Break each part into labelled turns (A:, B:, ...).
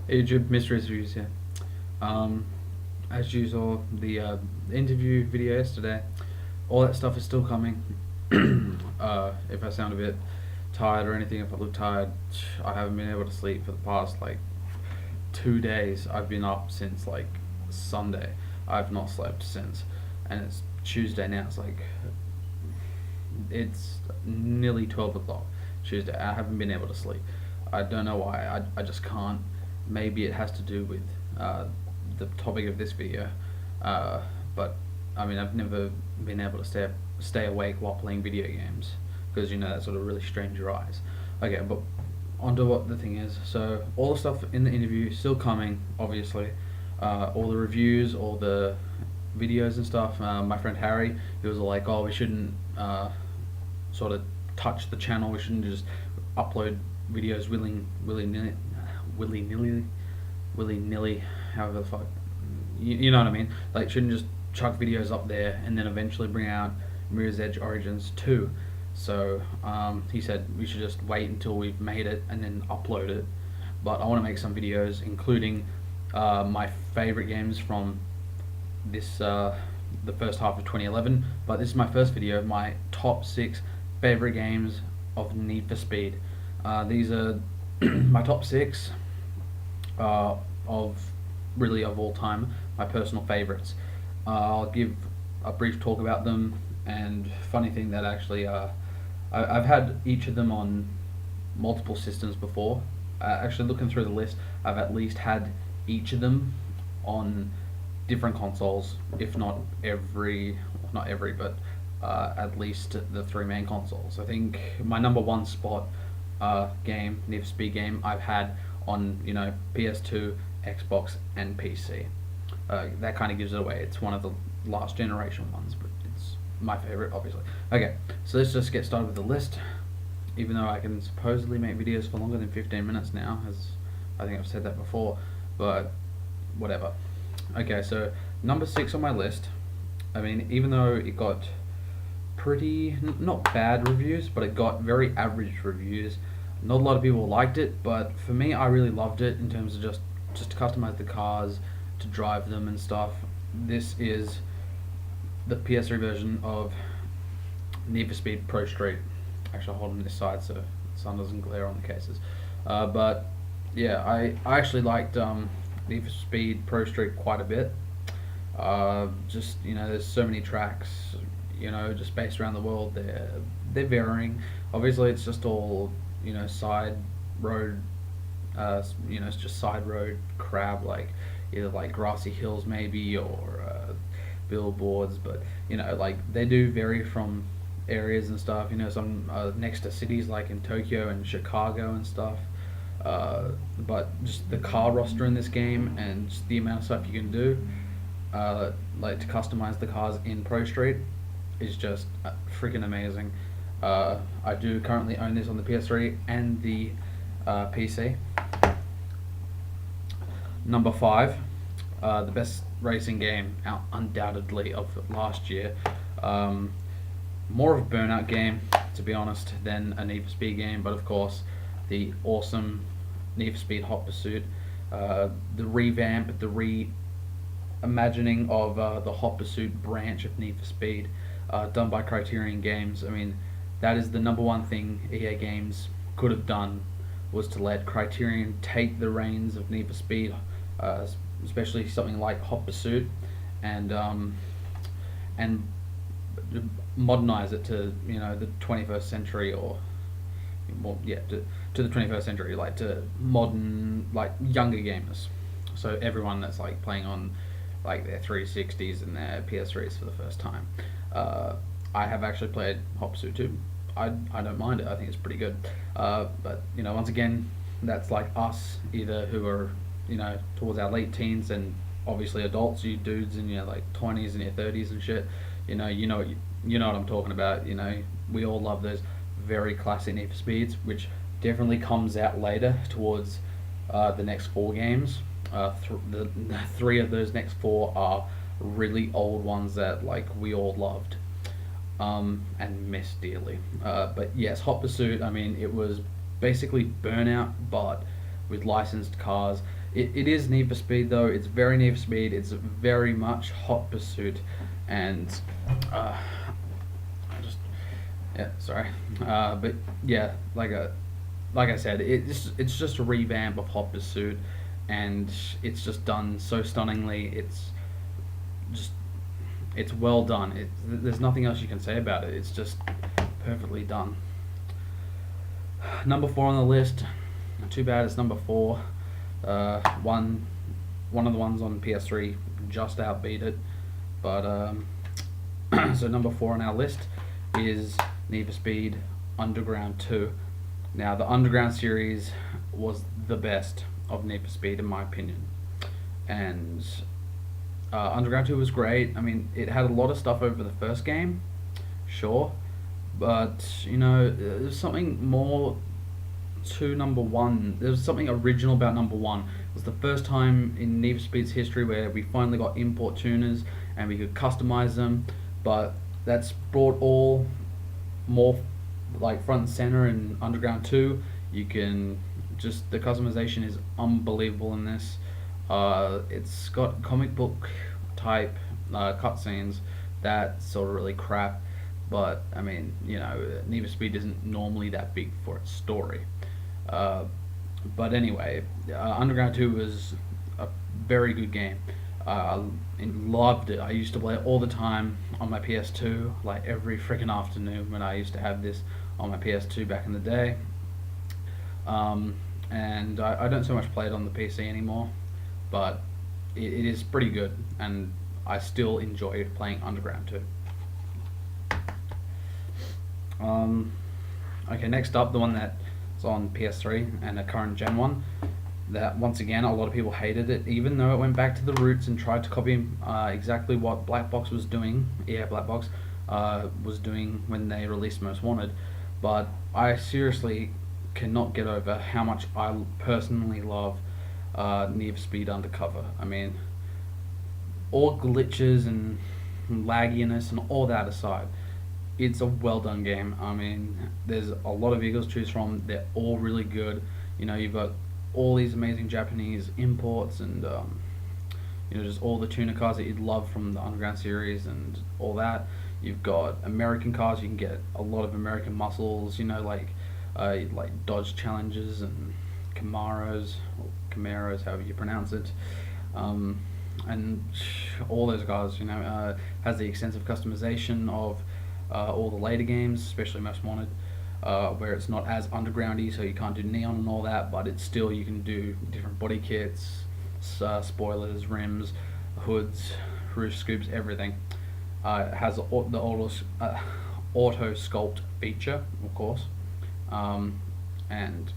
A: YouTube mysteries reviews, yeah. As usual, the interview video yesterday, all that stuff is still coming. If I sound a bit tired or anything, if I look tired, I haven't been able to sleep for the past like 2 days. I've been up since like Sunday. I've not slept since, and it's Tuesday now. It's nearly 12 o'clock Tuesday. I haven't been able to sleep. I don't know why. I just can't. Maybe it has to do with the topic of this video, but I mean, I've never been able to stay awake while playing video games, because that sort of really strains your eyes. Okay, but onto what the thing is. So all the stuff in the interview still coming, obviously. All the reviews, all the videos and stuff. My friend Harry, he was like, "Oh, we shouldn't sort of touch the channel. We shouldn't just upload videos willy nilly, however the fuck, you know what I mean. Like, shouldn't just chuck videos up there and then eventually bring out Mirror's Edge Origins 2. So he said we should just wait until we've made it and then upload it. But I want to make some videos including my favorite games from this the first half of 2011. But this is my first video, my top 6 favorite games of Need for Speed. These are my top 6 of all time, my personal favorites. I'll give a brief talk about them, and funny thing that actually I've had each of them on multiple systems before. Actually, looking through the list, I've at least had each of them on different consoles, if not not every, but at least the 3 main consoles. I think my number 1 spot game, Need for Speed game, I've had on PS2, Xbox, and PC. That kind of gives it away. It's one of the last generation ones, but it's my favorite, obviously. Okay, so let's just get started with the list. Even though I can supposedly make videos for longer than 15 minutes now, as I think I've said that before, but whatever. Okay, so number 6 on my list. I mean, even though it got pretty, not bad reviews, but it got very average reviews. Not a lot of people liked it, but for me, I really loved it in terms of just to customize the cars, to drive them and stuff. This is the PS3 version of Need for Speed Prostreet. Actually, I'll hold them this side so the sun doesn't glare on the cases. But yeah, I actually liked Need for Speed Prostreet quite a bit. Just there's so many tracks, just based around the world. They're varying. Obviously, it's just all side road. It's just side road crap, like either like grassy hills maybe, or billboards. But like, they do vary from areas and stuff. Some next to cities like in Tokyo and Chicago and stuff. But just the car roster in this game and just the amount of stuff you can do, like to customize the cars in Prostreet, is just freaking amazing. I do currently own this on the PS3 and the PC. Number 5, the best racing game undoubtedly of last year. More of a Burnout game, to be honest, than a Need for Speed game, but of course the awesome Need for Speed Hot Pursuit, the revamp, the reimagining of the Hot Pursuit branch of Need for Speed, done by Criterion Games. I mean, that is the number 1 thing EA Games could have done, was to let Criterion take the reins of Need for Speed, especially something like Hot Pursuit, and modernize it to the 21st century, or to the 21st century, like to modern, like younger gamers. So everyone that's like playing on like their 360s and their PS3s for the first time. I have actually played Hot Pursuit 2. I don't mind it. I think it's pretty good. But once again, that's like us, either who are towards our late teens, and obviously adults, you dudes in your like 20s and your 30s and shit. You know what I'm talking about. We all love those very classic Need for Speeds, which definitely comes out later towards the next 4 games. The 3 of those next 4 are really old ones that like we all loved and miss dearly. But yes, Hot Pursuit, I mean, it was basically Burnout, but with licensed cars. It is Need for Speed though. It's very Need for Speed. It's very much Hot Pursuit, and I just yeah sorry, but yeah like I said, it's just a revamp of Hot Pursuit, and it's just done so stunningly. Just it's well done. There's nothing else you can say about it. It's just perfectly done. Number 4 on the list. Too bad it's number 4. One of the ones on PS3 just outbeat it, but so number 4 on our list is Need for Speed Underground 2. Now the Underground series was the best of Need for Speed in my opinion, and Underground 2 was great. I mean, it had a lot of stuff over the first game, sure, but you know, there's something more to number 1. There was something original about number 1. It was the first time in Need for Speed's history where we finally got import tuners and we could customize them, but that's brought all more like front and center in Underground 2. You can just, the customization is unbelievable in this. It's got comic book type cutscenes that sort of really crap, but I mean, you know, Need for Speed isn't normally that big for its story. But anyway, Underground 2 was a very good game. I loved it. I used to play it all the time on my PS2, like every freaking afternoon when I used to have this on my PS2 back in the day. And I don't so much play it on the PC anymore, but it is pretty good, and I still enjoy playing Underground 2. Okay, next up, the one that's on PS3 and a current gen one, that once again a lot of people hated it, even though it went back to the roots and tried to copy exactly what Black Box was doing. Black Box was doing when they released Most Wanted. But I seriously cannot get over how much I personally love Need for Speed Undercover. I mean, all glitches and lagginess and all that aside, it's a well done game. I mean, there's a lot of vehicles to choose from. They're all really good. You know, you've got all these amazing Japanese imports and you know, just all the tuner cars that you'd love from the Underground series and all that. You've got American cars. You can get a lot of American muscles. You know, like Dodge Challengers and Camaros, or Camaros, however you pronounce it. And all those cars, you know, has the extensive customization of all the later games, especially Most Wanted, where it's not as undergroundy, so you can't do neon and all that, but it's still, you can do different body kits, spoilers, rims, hoods, roof scoops, everything. It has the auto sculpt feature, of course, and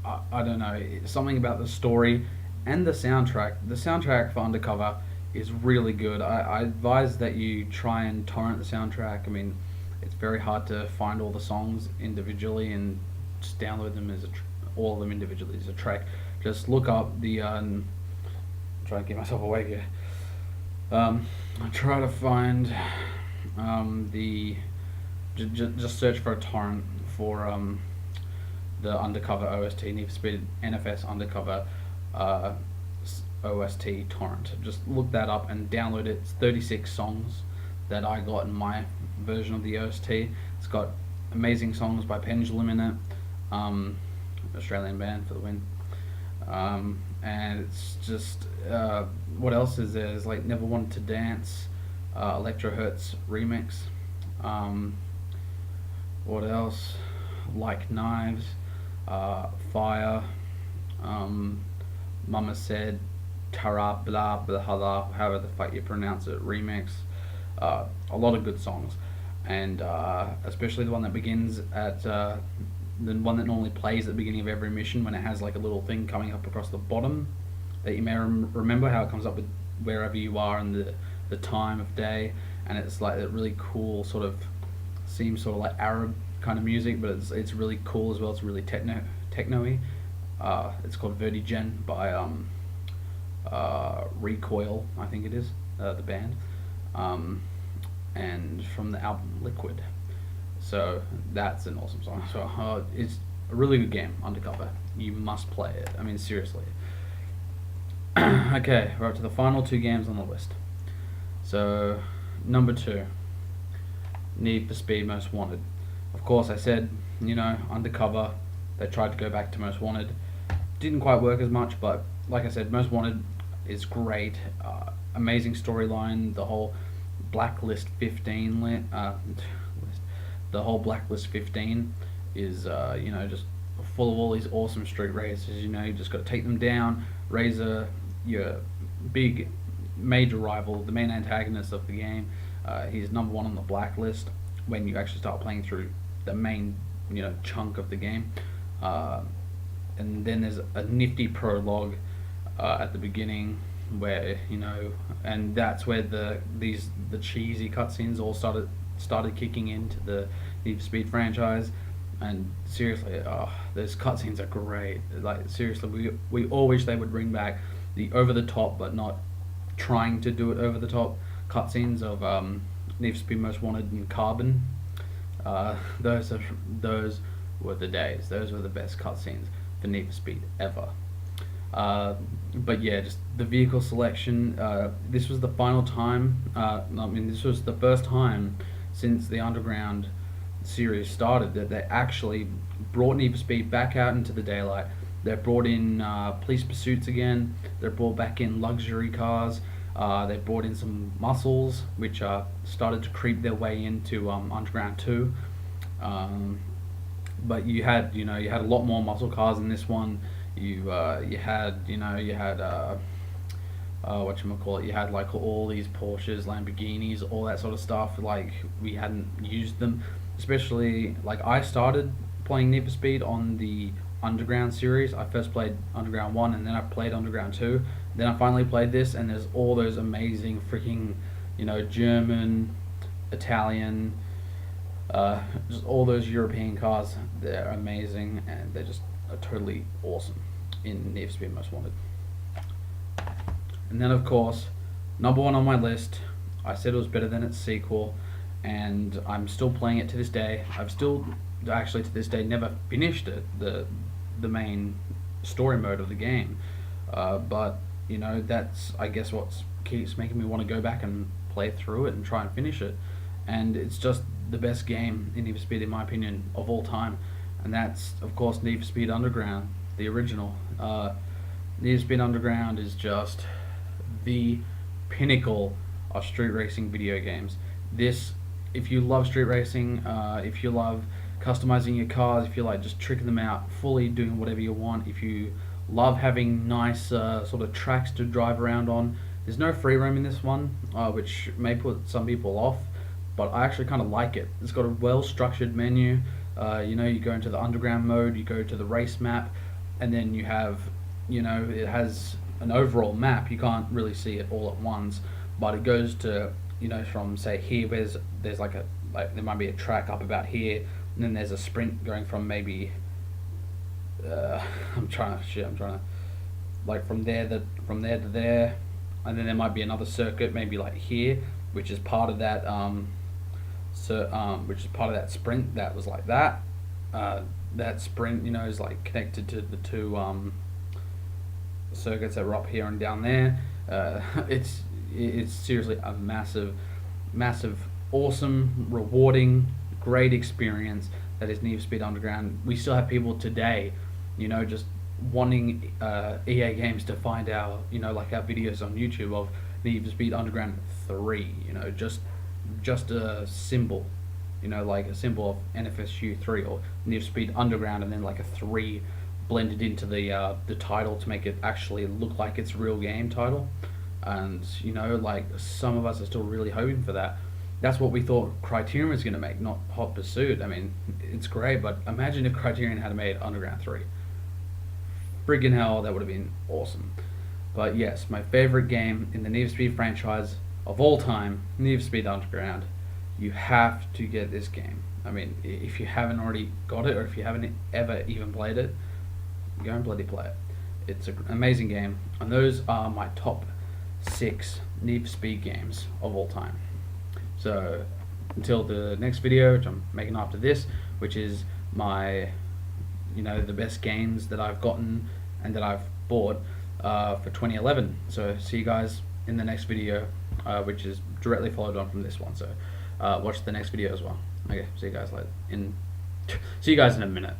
A: I don't know, something about the story and the soundtrack. The soundtrack for Undercover is really good. I advise that you try and torrent the soundtrack. I mean, it's very hard to find all the songs individually and just download them as all of them individually as a track. Just look up the I'm trying to get myself awake here. I try to find just search for a torrent for the Undercover OST, Need for Speed NFS Undercover OST torrent. Just look that up and download it. It's 36 songs that I got in my version of the OST. It's got amazing songs by Pendulum in it, Australian band for the win. And it's just what else is there? There's like Never Wanted to Dance, Electro Hertz remix. What else? Like Knives, Fire, Mama Said, Tara Blah Blah, however the fuck you pronounce it, remix. A lot of good songs, and especially the one that begins at the one that normally plays at the beginning of every mission, when it has like a little thing coming up across the bottom that you may remember how it comes up with wherever you are and the time of day, and it's like that really cool sort of, seems sort of like Arab kind of music, but it's really cool as well. It's really techno-y. It's called Vertigen by Recoil, I think it is, the band, and from the album Liquid. So that's an awesome song. So it's a really good game, Undercover. You must play it. I mean, seriously. Okay, we're up to the final two games on the list. So, number 2, Need for Speed Most Wanted. Of course, I said, Undercover. They tried to go back to Most Wanted. Didn't quite work as much, but like I said, Most Wanted is great. Amazing storyline. The whole Blacklist 15 the whole Blacklist 15 is just full of all these awesome street races. You just got to take them down. Razor, your big major rival, the main antagonist of the game. He's number 1 on the blacklist when you actually start playing through the main chunk of the game. And then there's a nifty prologue at the beginning where and that's where the cheesy cutscenes all started kicking into the Need for Speed franchise. And seriously, those cutscenes are great. Like seriously, we all wish they would bring back the over the top but not trying to do it over the top cutscenes of Need for Speed Most Wanted and Carbon. Those were the days. Those were the best cutscenes for Need for Speed ever. But yeah, just the vehicle selection. This was the final time. This was the first time since the Underground series started that they actually brought Need for Speed back out into the daylight. They brought in police pursuits again. They brought back in luxury cars. They brought in some muscles, which started to creep their way into Underground 2. But you had a lot more muscle cars in this one. You had whatchamacallit, you had like all these Porsches, Lamborghinis, all that sort of stuff. Like we hadn't used them, especially like I started playing Need for Speed on the Underground series. I first played Underground 1 and then I played Underground 2. Then I finally played this, and there's all those amazing freaking German, Italian, just all those European cars. They're amazing and they're just totally awesome in Need for Speed Most Wanted. And then of course, number 1 on my list, I said it was better than its sequel, and I'm still playing it to this day. I've still actually to this day never finished it, the main story mode of the game, but that's I guess what keeps making me want to go back and play through it and try and finish it. And it's just the best game in Need for Speed in my opinion of all time, and that's of course Need for Speed Underground, the original. Need for Speed Underground is just the pinnacle of street racing video games. If you love street racing, if you love customizing your cars, if you like just tricking them out, fully doing whatever you want, if you love having nice sort of tracks to drive around on. There's no free roam in this one, which may put some people off, but I actually kind of like it. It's got a well-structured menu. You go into the underground mode, you go to the race map, and then you have, it has an overall map. You can't really see it all at once, but it goes to, from say here, there's there might be a track up about here, and then there's a sprint going from maybe I'm trying to like from there to there, and then there might be another circuit maybe like here, which is part of that which is part of that sprint that was like that. That sprint is like connected to the two circuits that were up here and down there. It's seriously a massive, awesome, rewarding, great experience that is Need for Speed Underground. We still have people today, just wanting EA Games to find our, like our videos on YouTube of Need for Speed Underground 3, just a symbol, like a symbol of NFSU 3 or Need for Speed Underground, and then like a 3 blended into the title to make it actually look like its real game title. And like some of us are still really hoping for that. That's what we thought Criterion was going to make, not Hot Pursuit. I mean, it's great, but imagine if Criterion had made Underground 3. Friggin' hell, that would have been awesome. But yes, my favorite game in the Need for Speed franchise of all time, Need for Speed Underground. You have to get this game. I mean, if you haven't already got it, or if you haven't ever even played it, go and bloody play it. It's an amazing game, and those are my top 6 Need for Speed games of all time. So until the next video, which I'm making after this, which is my the best games that I've gotten and that I've bought, for 2011. So see you guys in the next video, which is directly followed on from this one. So watch the next video as well. Okay, see you guys later. See you guys in a minute.